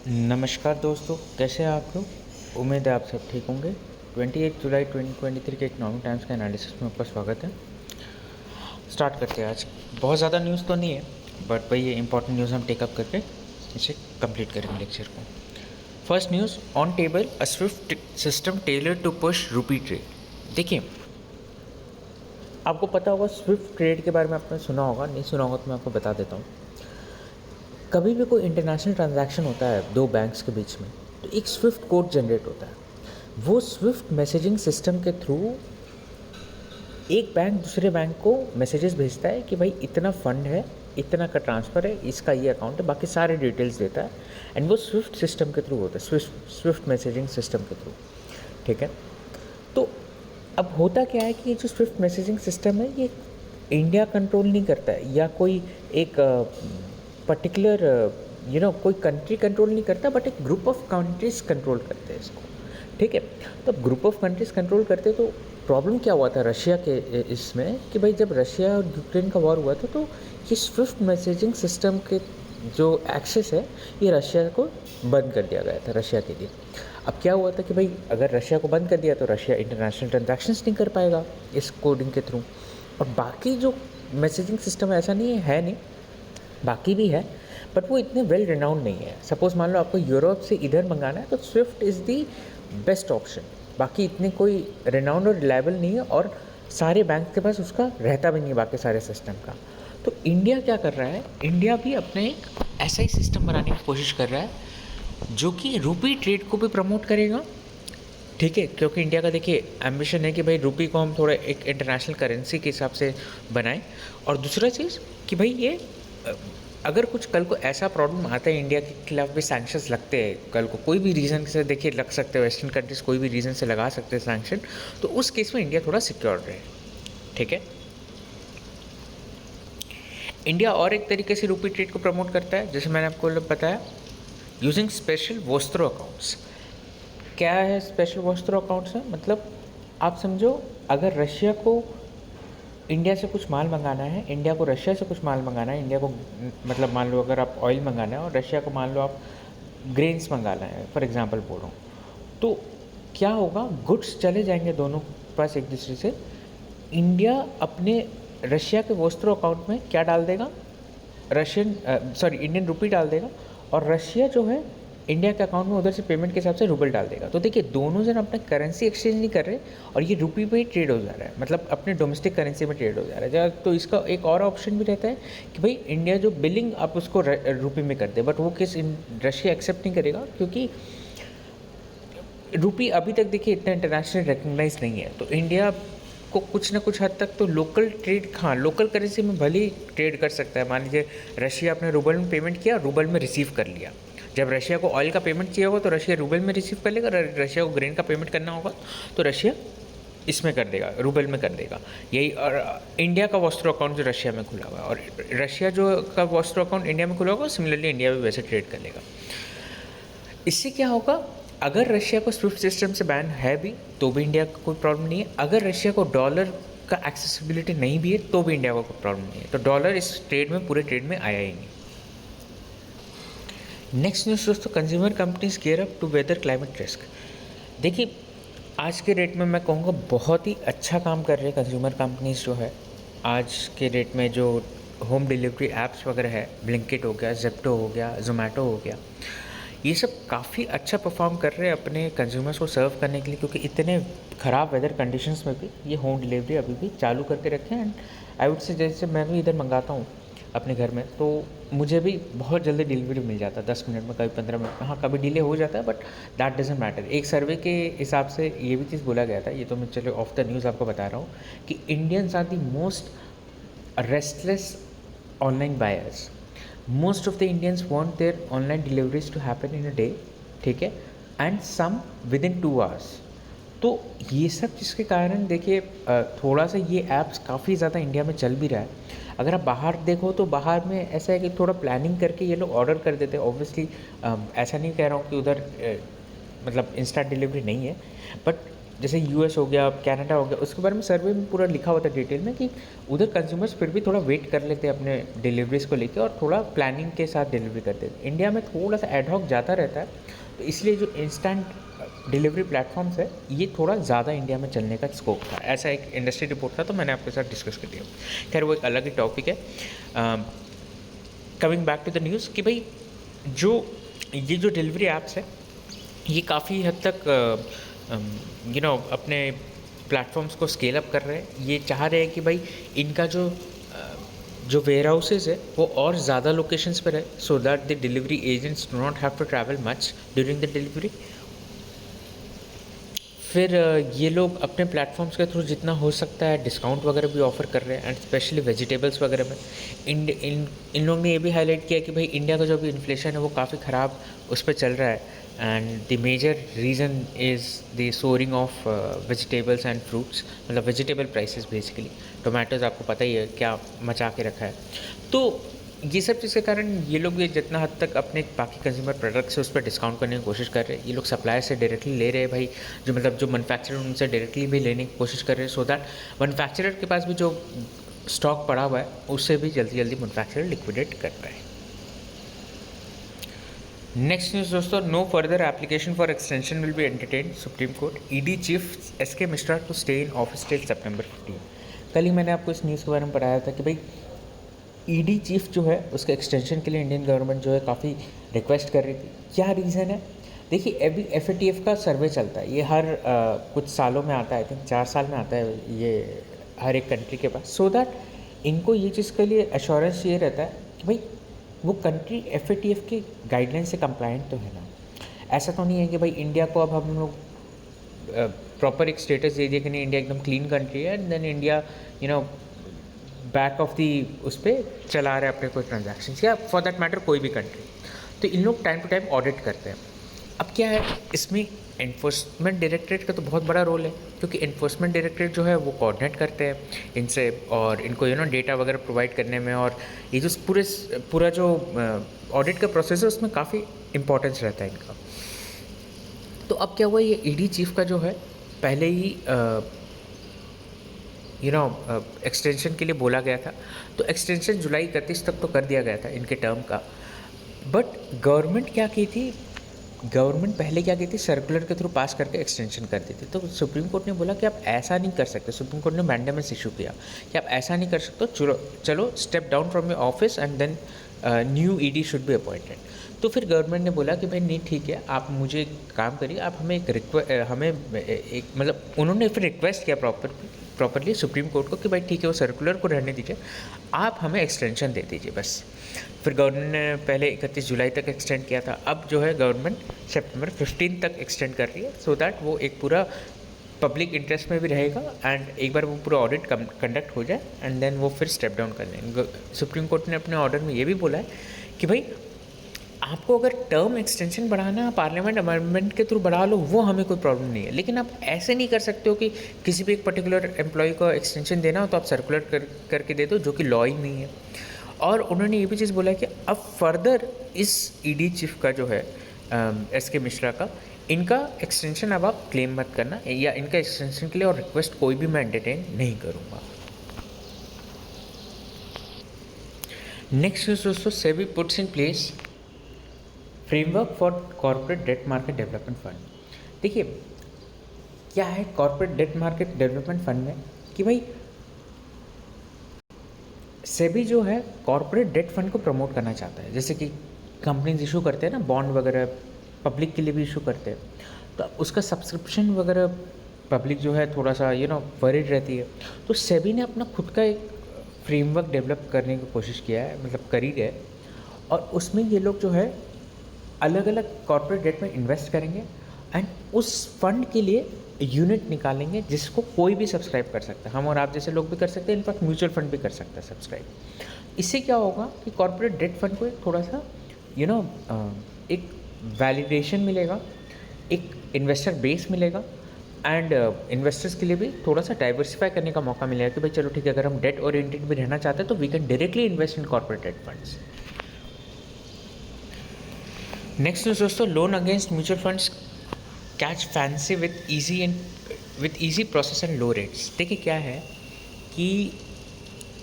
नमस्कार दोस्तों, कैसे हैं आप लोग। उम्मीद है आप सब ठीक होंगे। 28 जुलाई 2023 के इकोनॉमिक टाइम्स के एनालिसिस में आपका स्वागत है। स्टार्ट करते हैं। आज बहुत ज़्यादा न्यूज़ तो नहीं है, बट वही इंपॉर्टेंट न्यूज़ हम टेकअप करके इसे कंप्लीट करेंगे लेक्चर को। First news on table, a SWIFT system tailor to push rupee trade. देखिए, आपको पता होगा स्विफ्ट ट्रेड के बारे में आपने सुना होगा, नहीं सुना होगा तो मैं आपको बता देता हूँ। कभी भी कोई इंटरनेशनल ट्रांजैक्शन होता है दो बैंक्स के बीच में, तो एक स्विफ्ट कोड जनरेट होता है। वो स्विफ्ट मैसेजिंग सिस्टम के थ्रू एक बैंक दूसरे बैंक को मैसेजेस भेजता है कि भाई इतना फ़ंड है, इतना का ट्रांसफ़र है, इसका ये अकाउंट है, बाकी सारे डिटेल्स देता है। एंड वो स्विफ्ट सिस्टम के थ्रू होता है, स्विफ्ट मैसेजिंग सिस्टम के थ्रू। ठीक है। तो अब होता क्या है कि ये जो स्विफ्ट मैसेजिंग सिस्टम है, ये इंडिया कंट्रोल नहीं करता है, या कोई एक पर्टिकुलर कोई कंट्री कंट्रोल नहीं करता, बट एक ग्रुप ऑफ कंट्रीज कंट्रोल करते हैं इसको। ठीक है। तो अब ग्रुप ऑफ कंट्रीज कंट्रोल करते तो प्रॉब्लम क्या हुआ था रशिया के इसमें कि भाई जब रशिया और यूक्रेन का वॉर हुआ था, तो ये स्विफ्ट मैसेजिंग सिस्टम के जो एक्सेस है, ये रशिया को बंद कर दिया गया था रशिया के लिए। अब क्या हुआ था कि भाई अगर रशिया को बंद कर दिया तो रशिया इंटरनेशनल ट्रांजैक्शंस नहीं कर पाएगा इस कोडिंग के थ्रू। और बाकी जो मैसेजिंग सिस्टम ऐसा नहीं है नहीं, बाकी भी है, बट वो इतने वेल रिनाउंड नहीं है। सपोज़ मान लो आपको यूरोप से इधर मंगाना है तो Swift is the best option. बाकी इतने कोई रिनाउंड और रिलायबल नहीं है, और सारे बैंक के पास उसका रहता भी नहीं है बाकी सारे सिस्टम का। तो इंडिया क्या कर रहा है, इंडिया भी अपने एक ऐसा ही सिस्टम बनाने की कोशिश कर रहा है जो कि रूपी ट्रेड को भी प्रमोट करेगा। ठीक है, क्योंकि इंडिया का देखिए एम्बिशन है कि भाई रुपी को हम थोड़ा एक इंटरनेशनल करेंसी के हिसाब से बनाएं। और दूसरा चीज़ कि भाई ये अगर कुछ कल को ऐसा प्रॉब्लम आता है, इंडिया के खिलाफ भी सैंक्शंस लगते हैं, कल को कोई भी रीज़न से देखिए लग सकते हैं, वेस्टर्न कंट्रीज कोई भी रीज़न से लगा सकते हैं सैंक्शन, तो उस केस में इंडिया थोड़ा सिक्योर रहे। ठीक है। इंडिया और एक तरीके से रुपी ट्रेड को प्रमोट करता है, जैसे मैंने आपको बताया, यूजिंग स्पेशल वोस्त्रो अकाउंट्स। क्या है स्पेशल वोस्त्रो अकाउंट्स है, मतलब आप समझो अगर रशिया को इंडिया से कुछ माल मंगाना है, इंडिया को रशिया से कुछ माल मंगाना है, इंडिया को मतलब मान लो अगर आप ऑयल मंगाना है और रशिया को मान लो आप ग्रेन्स मंगाना है, फॉर एग्जांपल बोल रहा हूँ, तो क्या होगा, गुड्स चले जाएंगे दोनों पास एक दूसरे से। इंडिया अपने रशिया के वोस्त्रो अकाउंट में क्या डाल देगा, इंडियन रुपी डाल देगा, और रशिया जो है इंडिया के अकाउंट में उधर से पेमेंट के हिसाब से रूबल डाल देगा। तो देखिए दोनों जन अपना करेंसी एक्सचेंज नहीं कर रहे, और ये रुपी पे ही ट्रेड हो जा रहा है, मतलब अपने डोमेस्टिक करेंसी में ट्रेड हो जा रहा है। तो इसका एक और ऑप्शन भी रहता है कि भाई इंडिया जो बिलिंग आप उसको रुपी में कर दे, बट वो केस रशिया एक्सेप्ट नहीं करेगा, क्योंकि रुपी अभी तक देखिए इतना इंटरनेशनल रिकग्नाइज नहीं है। तो इंडिया को कुछ ना कुछ हद तक तो लोकल ट्रेड, हाँ लोकल करेंसी में भले ही ट्रेड कर सकता है। मान लीजिए रशिया अपने रूबल में पेमेंट किया, रूबल में रिसीव कर लिया। जब रशिया को ऑयल का पेमेंट चाहिए होगा तो रशिया रूबल में रिसीव कर लेगा, रशिया को ग्रेन का पेमेंट करना होगा तो रशिया इसमें कर देगा, रूबल में कर देगा। यही और इंडिया का वोस्त्रो अकाउंट जो रशिया में खुला हुआ है, और रशिया जो का वोस्त्रो अकाउंट इंडिया में खुला होगा, सिमिलरली इंडिया भी वैसे ट्रेड कर लेगा। इससे क्या होगा, अगर रशिया को स्विफ्ट सिस्टम से बैन है भी तो भी इंडिया को कोई प्रॉब्लम नहीं है, अगर रशिया को डॉलर का एक्सेसिबिलिटी नहीं भी है तो भी इंडिया को कोई प्रॉब्लम नहीं है। तो डॉलर इस ट्रेड में, पूरे ट्रेड में आया ही नहीं। नेक्स्ट न्यूज़ दोस्तों, consumer companies gear up to weather climate risk. देखिए आज के रेट में मैं कहूँगा बहुत ही अच्छा काम कर रहे हैं कंज्यूमर कंपनीज जो है। आज के रेट में जो होम डिलीवरी ऐप्स वगैरह है, ब्लिंकिट हो गया, जेप्टो हो गया, जोमेटो हो गया, ये सब काफ़ी अच्छा परफॉर्म कर रहे हैं अपने कंज्यूमर्स को सर्व करने के लिए, क्योंकि इतने ख़राब वेदर कंडीशंस में भी ये होम डिलीवरी अभी भी चालू करके रखे हैं। एंड आई वुड से जैसे मैं भी इधर मंगाता हूँ अपने घर में, तो मुझे भी बहुत जल्दी डिलीवरी मिल जाता है, 10 मिनट में, कभी 15 मिनट में। हाँ कभी डिले हो जाता है, बट दैट डजेंट मैटर। एक सर्वे के हिसाब से ये भी चीज़ बोला गया था, ये तो मैं चलो ऑफ द न्यूज़ आपको बता रहा हूँ, कि Indians are the most restless online buyers. Most of the Indians want their online deliveries to happen in a day. ठीक है, and some within 2 hours. तो ये सब जिसके कारण देखिए थोड़ा सा ये ऐप्स काफ़ी ज़्यादा इंडिया में चल भी रहा है। अगर आप बाहर देखो तो बाहर में ऐसा है कि थोड़ा प्लानिंग करके ये लोग ऑर्डर कर देते हैं। ऑब्वियसली ऐसा नहीं कह रहा हूँ कि उधर मतलब इंस्टेंट डिलीवरी नहीं है, बट जैसे यूएस हो गया, कनाडा हो गया, उसके बारे में सर्वे में पूरा लिखा होता है डिटेल में कि उधर कंज्यूमर्स फिर भी थोड़ा वेट कर लेते हैं अपने डिलीवरीज़ को लेके और थोड़ा प्लानिंग के साथ डिलीवरी करते हैं। इंडिया में थोड़ा सा एडहॉक ज़्यादा रहता है, तो इसलिए जो इंस्टेंट डिलीवरी प्लेटफॉर्म्स है ये थोड़ा ज़्यादा इंडिया में चलने का स्कोप था। ऐसा एक इंडस्ट्री रिपोर्ट था, तो मैंने आपके साथ डिस्कस कर दिया। खैर वो एक अलग ही टॉपिक है। Coming back to the news कि भाई जो ये जो डिलीवरी ऐप्स है ये काफ़ी हद तक अपने प्लेटफॉर्म्स को स्केल अप कर रहे हैं। ये चाह रहे हैं कि भाई इनका जो वेयर हाउसेज है वो और ज़्यादा लोकेशंस पर है, so that the delivery agents do not have to travel much during the delivery. फिर ये लोग अपने प्लेटफॉर्म्स के थ्रू जितना हो सकता है डिस्काउंट वगैरह भी ऑफ़र कर रहे हैं, एंड स्पेशली वेजिटेबल्स वगैरह में। इन लोगों ने ये भी हाईलाइट किया कि भाई इंडिया का जो भी इन्फ्लेशन है वो काफ़ी ख़राब उस पर चल रहा है, and the major reason is the soaring of vegetables and fruits, मतलब वेजिटेबल प्राइसेस बेसिकली। टोमेटोज़ आपको पता ही है क्या मचा के रखा है। तो ये सब चीज़ के कारण ये लोग भी जितना हद तक अपने बाकी कंज्यूमर प्रोडक्ट्स से उस पर डिस्काउंट करने की कोशिश कर रहे हैं। ये लोग सप्लायर से डायरेक्टली ले रहे हैं भाई, जो मतलब जो मैन्युफैक्चरर उनसे डायरेक्टली भी लेने की कोशिश कर रहे हैं, सो दैट मैन्युफैक्चरर के पास भी जो स्टॉक पड़ा हुआ है उससे भी जल्दी जल्दी मैन्युफैक्चरर लिक्विडेट कर रहा है। नेक्स्ट न्यूज़ दोस्तों, no further application for extension will be entertain supreme court, ED chief SK Mishra to stay in office till September 15। कल ही मैंने आपको इस न्यूज़ के बारे में बताया था कि भाई ईडी चीफ जो है उसके एक्सटेंशन के लिए इंडियन गवर्नमेंट जो है काफ़ी रिक्वेस्ट कर रही थी। क्या रीज़न है? देखिए अभी FATF का सर्वे चलता है, ये हर कुछ सालों में आता है, आई थिंक 4 साल में आता है ये हर एक कंट्री के पास, सो दैट इनको ये चीज़ के लिए एश्योरेंस ये रहता है कि भाई वो कंट्री FATF के गाइडलाइन से कंप्लाइंट तो है ना। ऐसा तो नहीं है कि भाई इंडिया को अब हम लोग प्रॉपर एक स्टेटस दे दिया कि नहीं इंडिया एकदम क्लीन कंट्री है, and then India back off the उस पर चला रहे अपने कोई ट्रांजैक्शन, या फॉर दैट मैटर कोई भी कंट्री। तो इन लोग टाइम टू टाइम ऑडिट करते हैं। अब क्या है इसमें एनफोर्समेंट डायरेक्टरेट का तो बहुत बड़ा रोल है, क्योंकि एनफोर्समेंट डायरेक्टरेट जो है वो कोऑर्डिनेट करते हैं इनसे और इनको डेटा वगैरह प्रोवाइड करने में, और ये जो पूरा जो ऑडिट का प्रोसेस है उसमें काफ़ी इंपॉर्टेंस रहता है इनका। तो अब क्या हुआ, ये ईडी चीफ का जो है पहले ही एक्सटेंशन के लिए बोला गया था, तो एक्सटेंशन जुलाई 31 तक तो कर दिया गया था इनके टर्म का। बट गवर्नमेंट क्या की थी, गवर्नमेंट पहले क्या की थी, सर्कुलर के थ्रू पास करके एक्सटेंशन कर दी थी। तो सुप्रीम कोर्ट ने बोला कि आप ऐसा नहीं कर सकते, सुप्रीम कोर्ट ने मैंडेमेंस इशू किया कि आप ऐसा नहीं कर सकते, चलो step down from your office and then new ED should be appointed. तो फिर गवर्नमेंट ने बोला कि भाई नहीं ठीक है, आप मुझे काम करिए, आप हमें उन्होंने फिर रिक्वेस्ट किया प्रॉपरली सुप्रीम कोर्ट को कि भाई ठीक है वो सर्कुलर को रहने दीजिए, आप हमें एक्सटेंशन दे दीजिए बस। फिर गवर्नमेंट ने पहले 31 जुलाई तक एक्सटेंड किया था, अब जो है गवर्नमेंट September 15 तक एक्सटेंड कर रही है, सो दैट वो एक पूरा पब्लिक इंटरेस्ट में भी रहेगा, एंड एक बार वो पूरा ऑडिट कंडक्ट हो जाए एंड देन वो फिर स्टेप डाउन कर लेंगे। सुप्रीम कोर्ट ने अपने ऑर्डर में ये भी बोला है कि भाई आपको अगर टर्म एक्सटेंशन बढ़ाना पार्लियामेंट अमेंडमेंट के थ्रू बढ़ा लो, वो हमें कोई प्रॉब्लम नहीं है, लेकिन आप ऐसे नहीं कर सकते हो कि किसी भी एक पर्टिकुलर एम्प्लॉय को एक्सटेंशन देना हो तो आप सर्कुलर करके दे दो, जो कि लॉ ही नहीं है। और उन्होंने ये भी चीज़ बोला कि अब फर्दर इस ईडी चीफ का जो है एसके मिश्रा का, इनका एक्सटेंशन अब आप क्लेम मत करना, या इनका एक्सटेंशन के लिए और रिक्वेस्ट कोई भी मैं एंटरटेन नहीं करूँगा। नेक्स्ट न्यूज़ दोस्तों, SEBI puts in place framework for corporate debt market development fund. देखिए क्या है corporate debt market development fund में कि भाई सेबी जो है कॉर्पोरेट डेट फंड को प्रमोट करना चाहता है, जैसे कि कंपनीज इशू करते हैं ना बॉन्ड वगैरह, पब्लिक के लिए भी इशू करते हैं, तो उसका सब्सक्रिप्शन वगैरह पब्लिक जो है थोड़ा सा वरीड रहती है। तो सेबी ने अपना खुद का एक फ्रेमवर्क डेवलप करने की कोशिश किया है, मतलब कर ही गए, और उसमें ये लोग जो है अलग अलग कॉर्पोरेट डेट में इन्वेस्ट करेंगे एंड उस फंड के लिए यूनिट निकालेंगे जिसको कोई भी सब्सक्राइब कर सकता है, हम और आप जैसे लोग भी कर सकते हैं, इनफैक्ट म्यूचुअल फंड भी कर सकता है सब्सक्राइब। इससे क्या होगा कि कॉर्पोरेट डेट फंड को एक थोड़ा सा एक वैलिडेशन मिलेगा, एक इन्वेस्टर बेस मिलेगा, एंड इन्वेस्टर्स के लिए भी थोड़ा सा डाइवर्सिफाई करने का मौका मिलेगा कि भाई चलो ठीक है, अगर हम डेट ओरिएंटेड भी रहना चाहते हैं तो we can directly invest in corporate debt funds. Next news दोस्तों, loan against mutual funds catch fancy with easy process and low rates. देखिए क्या है कि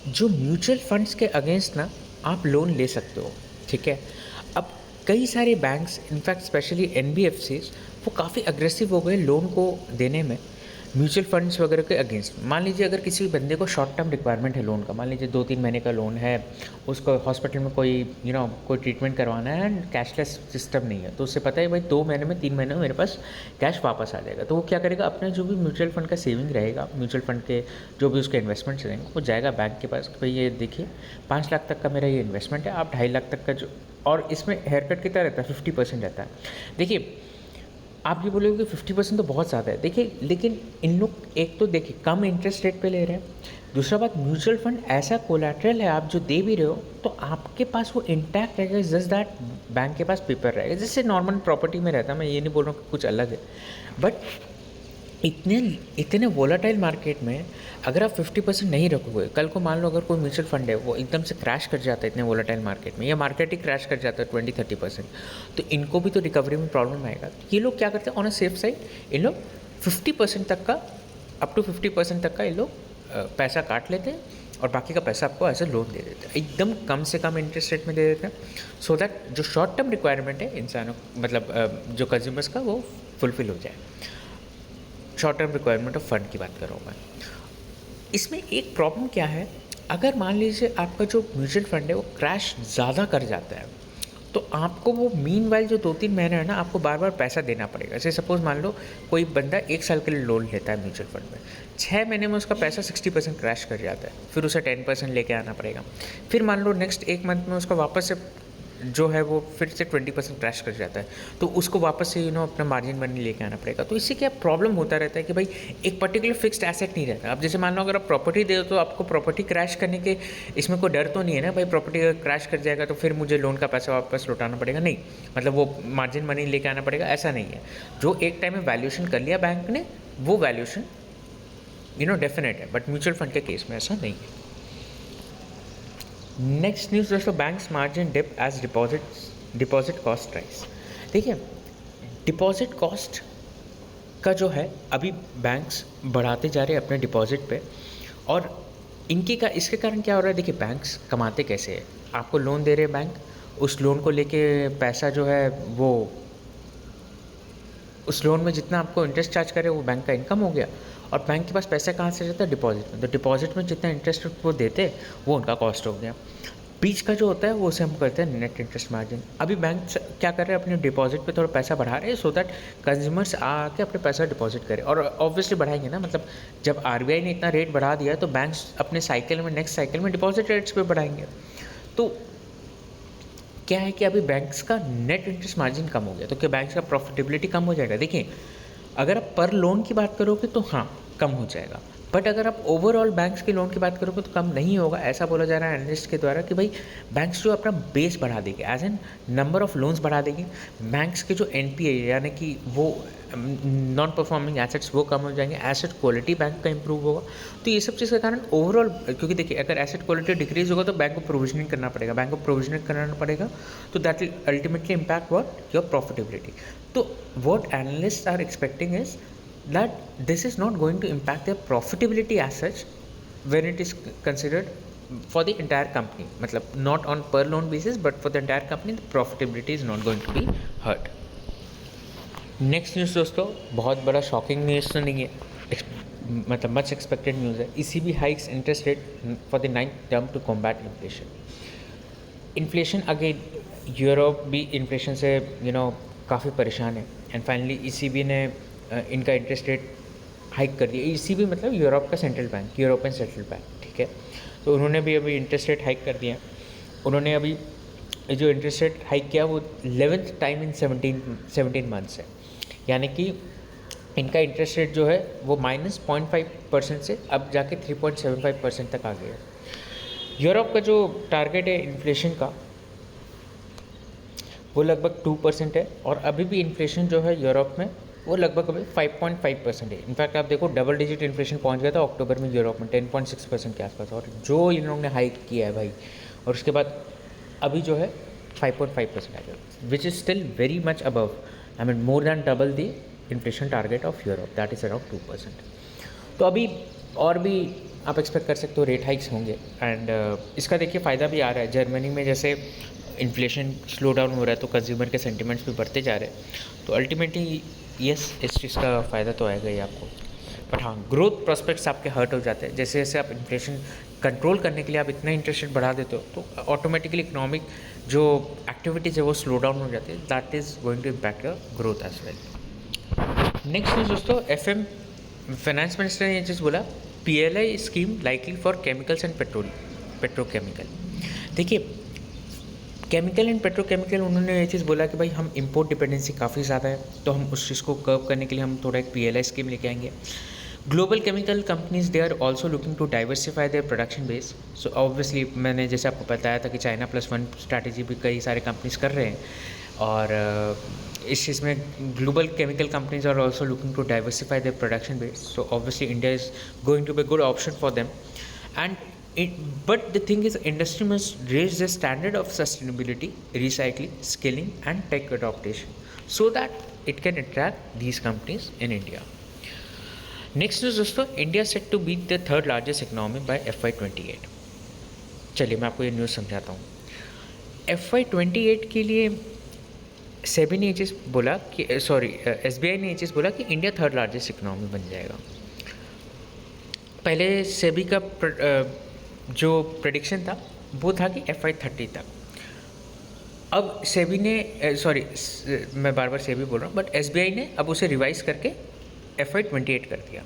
जो म्यूचुअल फंड्स के अगेंस्ट ना आप लोन ले सकते हो, ठीक है। अब कई सारे बैंक्स, इनफैक्ट स्पेशली एनबीएफसीज, वो काफ़ी अग्रेसिव हो गए लोन को देने में म्यूचुअल फंड्स वगैरह के अगेंस्ट। मान लीजिए अगर किसी बंदे को शॉर्ट टर्म रिक्वायरमेंट है लोन का, मान लीजिए 2-3 महीने का लोन है, उसको हॉस्पिटल में कोई कोई ट्रीटमेंट करवाना है एंड कैशलेस सिस्टम नहीं है, तो उससे पता है भाई 2 महीने में 3 महीने में मेरे पास कैश वापस आ जाएगा, तो वो क्या करेगा, अपने जो भी म्यूचुअल फंड का सेविंग रहेगा, म्यूचुअल फंड के जो भी उसके इन्वेस्टमेंट्स रहेंगे, वो जाएगा बैंक के पास कि भाई ये देखिए 5 लाख तक का मेरा ये इन्वेस्टमेंट है, आप 2.5 लाख तक का जो, और इसमें हेयर कट कितना रहता है, 50% रहता है। देखिए आप ये बोलोगे कि 50% तो बहुत ज़्यादा है, देखिए लेकिन इन लोग एक तो देखिए कम इंटरेस्ट रेट पे ले रहे हैं, दूसरा बात म्यूचुअल फंड ऐसा कोलैटरल है, आप जो दे भी रहे हो तो आपके पास वो इंटैक्ट रहेगा, जस्ट दैट बैंक के पास पेपर रहेगा, जैसे नॉर्मल प्रॉपर्टी में रहता है। मैं ये नहीं बोल रहा हूँ कि कुछ अलग है, बट इतने इतने वोलाटाइल मार्केट में अगर आप 50% नहीं रखोगे, कल को मान लो अगर कोई म्यूचुअल फंड है वो एकदम से क्रैश कर जाता है इतने वोलाटाइल मार्केट में, या मार्केट ही क्रैश कर जाता है 20-30%, तो इनको भी तो रिकवरी में प्रॉब्लम आएगा। तो ये लोग क्या करते हैं, ऑन अ सेफ साइड इन लोग 50% तक का, अप टू 50% तक का ये लोग पैसा काट लेते हैं और बाकी का पैसा आपको एज ए लोन दे देते हैं, एकदम कम से कम इंटरेस्ट रेट में दे देते हैं, सो दैट जो शॉर्ट टर्म रिक्वायरमेंट है इंसानों, मतलब जो कंज्यूमर्स का, वो फुलफिल हो जाए। Short term requirement of fund की बात कर रहा हूँ मैं। इसमें एक प्रॉब्लम क्या है, अगर मान लीजिए आपका जो म्यूचुअल फंड है वो क्रैश ज़्यादा कर जाता है, तो आपको वो मीन वाइल जो 2-3 महीने है ना, आपको बार बार पैसा देना पड़ेगा। जैसे सपोज मान लो कोई बंदा 1 साल के लिए लोन लेता है म्यूचुअल फंड में, 6 महीने में उसका पैसा 60% क्रैश कर जाता है, फिर उसे 10% लेके आना पड़ेगा, फिर मान लो नेक्स्ट 1 मंथ में उसका वापस से जो है वो फिर से 20% क्रैश कर जाता है, तो उसको वापस से अपना मार्जिन मनी लेके आना पड़ेगा। तो इससे क्या प्रॉब्लम होता रहता है कि भाई एक पर्टिकुलर फिक्स्ड एसेट नहीं रहता। अब जैसे मान लो अगर आप प्रॉपर्टी दे दो तो आपको प्रॉपर्टी क्रैश करने के इसमें कोई डर तो नहीं है ना, भाई प्रॉपर्टी अगर क्रैश कर जाएगा तो फिर मुझे लोन का पैसा वापस लौटाना पड़ेगा, नहीं, मतलब वो मार्जिन मनी लेके आना पड़ेगा, ऐसा नहीं है। जो एक टाइम में वैल्यूएशन कर लिया बैंक ने, वो वैल्यूएशन डेफिनेट है, बट म्यूचुअल फंड के केस में ऐसा नहीं है। नेक्स्ट न्यूज़ दोस्तों, banks margin dip as deposit cost rise. देखिए डिपॉजिट कॉस्ट का जो है अभी बैंक्स बढ़ाते जा रहे हैं अपने डिपॉजिट पे, और इसके कारण क्या हो रहा है, देखिए बैंक्स कमाते कैसे हैं, आपको लोन दे रहे हैं बैंक, उस लोन को लेके पैसा जो है वो, उस लोन में जितना आपको इंटरेस्ट चार्ज करे वो बैंक का इनकम हो गया, और बैंक के पास पैसा कहाँ से रहता है, डिपॉजिट में, तो डिपॉजिट में जितना इंटरेस्ट वो देते वो उनका कॉस्ट हो गया। बीच का जो होता है वो उसे हम करते हैं नेट इंटरेस्ट मार्जिन। अभी बैंक क्या कर रहे हैं, अपने डिपॉजिट पे थोड़ा पैसा बढ़ा रहे हैं, सो दैट कंज्यूमर्स आके अपने पैसा डिपॉजिट करें, और ऑब्वियसली बढ़ाएंगे ना, मतलब जब आरबीआई ने इतना रेट बढ़ा दिया तो बैंक्स अपने साइकिल में, नेक्स्ट साइकिल में डिपॉजिट रेट्स पे बढ़ाएंगे। तो क्या है कि अभी बैंक्स का नेट इंटरेस्ट मार्जिन कम हो गया, तो क्या बैंक्स का प्रॉफिटेबिलिटी कम हो जाएगा। देखिए अगर आप पर लोन की बात करोगे तो हाँ कम हो जाएगा, बट अगर आप ओवरऑल बैंक्स के लोन की बात करोगे तो कम नहीं होगा। ऐसा बोला जा रहा है एनालिस्ट के द्वारा कि भाई बैंक्स जो अपना बेस बढ़ा देंगे, as an number of loans बढ़ा देंगे, बैंक्स के जो एनपीए यानी कि वो नॉन परफॉर्मिंग एसेट्स वो कम हो जाएंगे, एसेट क्वालिटी बैंक का इंप्रूव होगा। तो ये सब चीज़ के कारण ओवरऑल, क्योंकि देखिए अगर एसेट क्वालिटी डिक्रीज होगा तो बैंक को प्रोविजनिंग करना पड़ेगा, तो that will ultimately impact what, your profitability. तो what analyst are expecting is that this is not going to impact their profitability as such when it is considered for the entire company, मतलब not on per loan basis but for the entire company the profitability is not going to be hurt. Next news दोस्तों बहुत बड़ा shocking news तो नहीं है, मतलब much expected news है। ECB hikes interest rate for the 9th term to combat inflation again, Europe भी inflation से काफ़ी परेशान है, एंड फाइनली ECB ने इनका इंटरेस्ट रेट हाइक कर दिया। ECB मतलब यूरोप का central bank, European central bank, ठीक है। तो उन्होंने भी अभी इंटरेस्ट रेट हाइक कर दिया। उन्होंने अभी जो इंटरेस्ट रेट हाइक किया वो 11th टाइम इन 17 मंथ्स है, यानी कि इनका इंटरेस्ट रेट जो है वो -0.5% से अब जाके 3.75% तक आ गया है। यूरोप का जो टारगेट है इन्फ्लेशन का वो लगभग 2% है, और अभी भी इन्फ्लेशन जो है यूरोप में वो लगभग अभी 5.5% है। इनफैक्ट आप देखो डबल डिजिट इन्फ्लेशन पहुंच गया था अक्टूबर में यूरोप में 10.6% के आसपास, और जो इन लोगों ने हाइक किया है भाई, और उसके बाद अभी जो है 5.5% आ गया, which is still very much above, I mean more than double the inflation target of Europe, that is around 2%। तो अभी और भी आप एक्सपेक्ट कर सकते हो रेट हाइक्स होंगे। एंड इसका देखिए फ़ायदा भी आ रहा है। जर्मनी में जैसे इन्फ्लेशन स्लो डाउन हो रहा है तो कंज्यूमर के सेंटिमेंट्स भी बढ़ते जा रहे हैं। तो अल्टीमेटली यस, इस चीज़ का फ़ायदा तो आएगा ही आपको। बट हाँ, ग्रोथ प्रॉस्पेक्ट्स आपके हर्ट हो जाते हैं। जैसे जैसे आप इन्फ्लेशन कंट्रोल करने के लिए आप इतना इंटरेस्ट रेट बढ़ा देते हो तो ऑटोमेटिकली इकोनॉमिक जो एक्टिविटीज़ है वो स्लो डाउन हो जाती है। That is going to impact your growth as well. Next news दोस्तों, FM फाइनेंस मिनिस्टर ने ये चीज़ बोला, PLI scheme likely for chemicals and petrochemical. देखिए, केमिकल एंड पेट्रोकेमिकल उन्होंने ये चीज़ बोला कि भाई हम इंपोर्ट डिपेंडेंसी काफ़ी ज़्यादा है, तो हम उस चीज़ को कर्व करने के लिए हम थोड़ा एक PLI स्कीम लेके आएंगे। Global chemical companies they are also looking to diversify their production base. So obviously मैंने जैसे आपको बताया था कि चाइना +1 स्ट्रैटेजी भी कई सारे कंपनीज कर रहे हैं, और इस चीज़ में global chemical companies are also looking to diversify their production base. So obviously India is going to be good option for them. And but the thing is, industry must raise the standard of sustainability, recycling, skilling and tech adaptation so that it can attract these companies in India. Next news दोस्तों, India set to be the third largest economy by FY28। चलिए मैं आपको ये news समझाता हूँ। FY28 के लिए सेबी ने ये चीज़ बोला कि SBI ने ये चीज़ बोला कि इंडिया थर्ड लार्जेस्ट इकोनॉमी बन जाएगा। पहले सेबी का जो प्रेडिक्शन था वो था कि FY30 तक। अब सेबी ने मैं बार बार सेबी बोल रहा हूँ, बट SBI ने अब उसे रिवाइज करके FY28 कर दिया।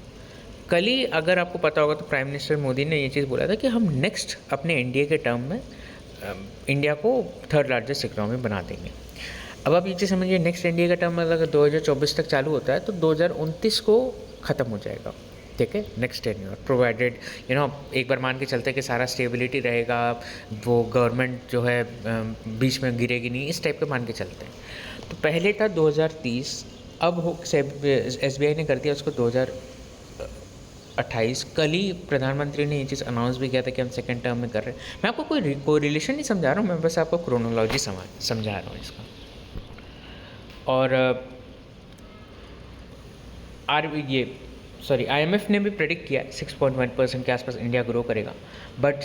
कल ही अगर आपको पता होगा तो प्राइम मिनिस्टर मोदी ने ये चीज़ बोला था कि हम नेक्स्ट अपने एनडीए के टर्म में इंडिया को थर्ड लार्जेस्ट इकोनॉमी बना देंगे। अब आप ये चीज़ समझिए, नेक्स्ट एनडीए का टर्म अगर 2024 तक चालू होता है तो 2029 को ख़त्म हो जाएगा। ठीक है, नेक्स्ट 10 ईयर, प्रोवाइडेड एक बार मान के चलते कि सारा स्टेबिलिटी रहेगा, वो गवर्नमेंट जो है बीच में गिरेगी नहीं, इस टाइप के मान के चलते हैं। तो पहले था 2030, अब SBI ने कर दिया उसको 2028। कल ही प्रधानमंत्री ने ये चीज़ अनाउंस भी किया था कि हम सेकेंड टर्म में कर रहे हैं। मैं आपको कोई रिलेशन नहीं समझा रहा हूँ, मैं बस आपको क्रोनोलॉजी समझा रहा हूँ इसका। और IMF ने भी प्रेडिक्ट किया है 6.1% के आसपास इंडिया ग्रो करेगा, बट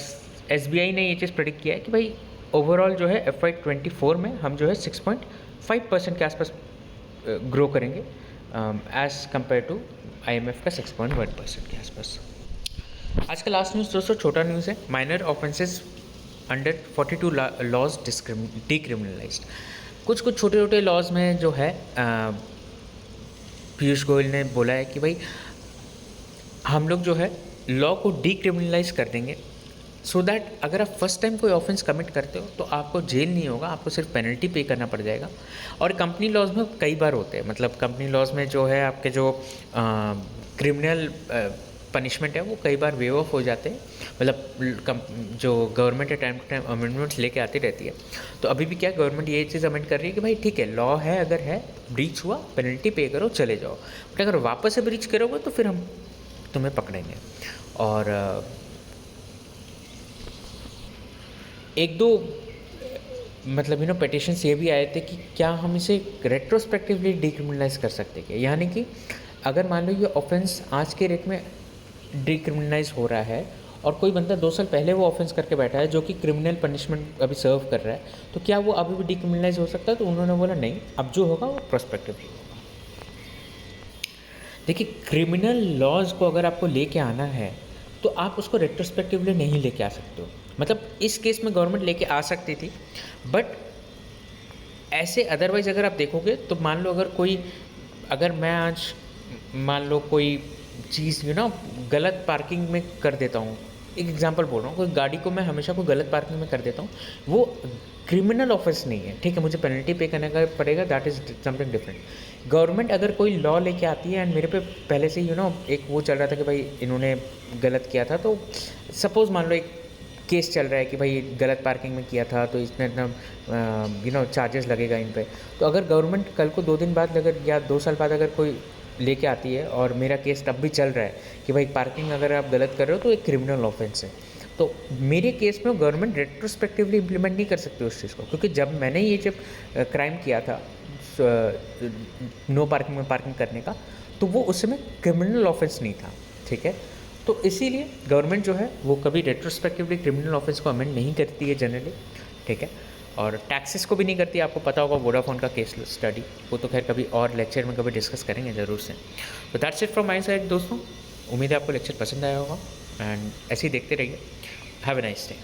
SBI ने ये चीज़ प्रेडिक्ट किया है कि भाई ओवरऑल जो है FY24 में हम जो है 6.5% के आसपास ग्रो करेंगे, एज़ कम्पेयर टू IMF का 6.1% के आसपास। आज का लास्ट न्यूज़ दोस्तों छोटा न्यूज़ है। Minor offences under 42 laws decriminalised. कुछ छोटे छोटे लॉज में जो है पीयूष गोयल ने बोला है कि भाई हम लोग जो है लॉ को डीक्रिमिनलाइज कर देंगे, सो दैट अगर आप फर्स्ट टाइम कोई ऑफेंस कमिट करते हो तो आपको जेल नहीं होगा, आपको सिर्फ पेनल्टी पे करना पड़ जाएगा। और कंपनी लॉज में कई बार होते हैं, मतलब कंपनी लॉज में जो है आपके जो क्रिमिनल पनिशमेंट है वो कई बार वेव ऑफ हो जाते हैं, मतलब जो गवर्नमेंट है टाइम टू टाइम अमेंडमेंट्स लेके आती रहती है। तो अभी भी क्या गवर्नमेंट ये चीज़ अमेंड कर रही है कि भाई ठीक है, लॉ है, अगर है ब्रीच हुआ पेनल्टी पे करो, चले जाओ, बट अगर वापस से ब्रीच करोगे तो फिर हम तुम्हें पकड़ेंगे। और एक दो मतलब पिटिशंस ये भी आए थे कि क्या हम इसे रेट्रोस्पेक्टिवली डिक्रिमिनलाइज कर सकते हैं, यानी कि अगर मान लो ये ऑफेंस आज के रेट में डिक्रिमिनलाइज हो रहा है और कोई बंदा 2 साल पहले वो ऑफेंस करके बैठा है जो कि क्रिमिनल पनिशमेंट अभी सर्व कर रहा है, तो क्या वो अभी भी डिक्रिमिनलाइज हो सकता है? तो उन्होंने बोला नहीं, अब जो होगा वो प्रोस्पेक्टिवली होगा। देखिए, क्रिमिनल लॉज को अगर आपको लेके आना है तो आप उसको रेट्रोस्पेक्टिवली नहीं लेके आ सकते हो। मतलब इस केस में गवर्नमेंट लेके आ सकती थी, बट ऐसे अदरवाइज अगर आप देखोगे तो मान लो अगर मैं आज मान लो कोई चीज़ गलत पार्किंग में कर देता हूँ, एक एग्जांपल बोल रहा हूँ, कोई गाड़ी को मैं हमेशा कोई गलत पार्किंग में कर देता हूँ, वो क्रिमिनल ऑफेंस नहीं है, ठीक है, मुझे पेनल्टी पे करने का पड़ेगा, that is something different. Government अगर कोई लॉ लेके आती है एंड मेरे पे पहले से एक वो चल रहा था कि भाई इन्होंने गलत किया था, तो सपोज़ मान लो एक केस चल रहा है कि भाई गलत पार्किंग में किया था तो इतना चार्जेस लगेगा इन पे। तो अगर गवर्नमेंट कल को 2 दिन बाद या 2 साल बाद अगर कोई लेके आती है और मेरा केस तब भी चल रहा है कि भाई पार्किंग अगर आप गलत कर रहे हो तो एक क्रिमिनल ऑफेंस है, तो मेरे केस में गवर्नमेंट रेट्रोस्पेक्टिवली इम्प्लीमेंट नहीं कर सकती उस चीज़ को, क्योंकि जब मैंने ये क्राइम किया था नो पार्किंग में पार्किंग करने का, तो वो उस समय क्रिमिनल ऑफेंस नहीं था, ठीक है। तो इसीलिए गवर्नमेंट जो है वो कभी रेट्रोस्पेक्टिवली क्रिमिनल ऑफेंस को अमेंड नहीं करती है जनरली, ठीक है। और टैक्सेस को भी नहीं करती है। आपको पता होगा वोडाफोन का केस स्टडी, वो तो खैर कभी और लेक्चर में कभी डिस्कस करेंगे ज़रूर से। तो that's it from my side दोस्तों। उम्मीद है आपको लेक्चर पसंद आया होगा एंड ऐसे ही देखते रहिए। Have a nice day.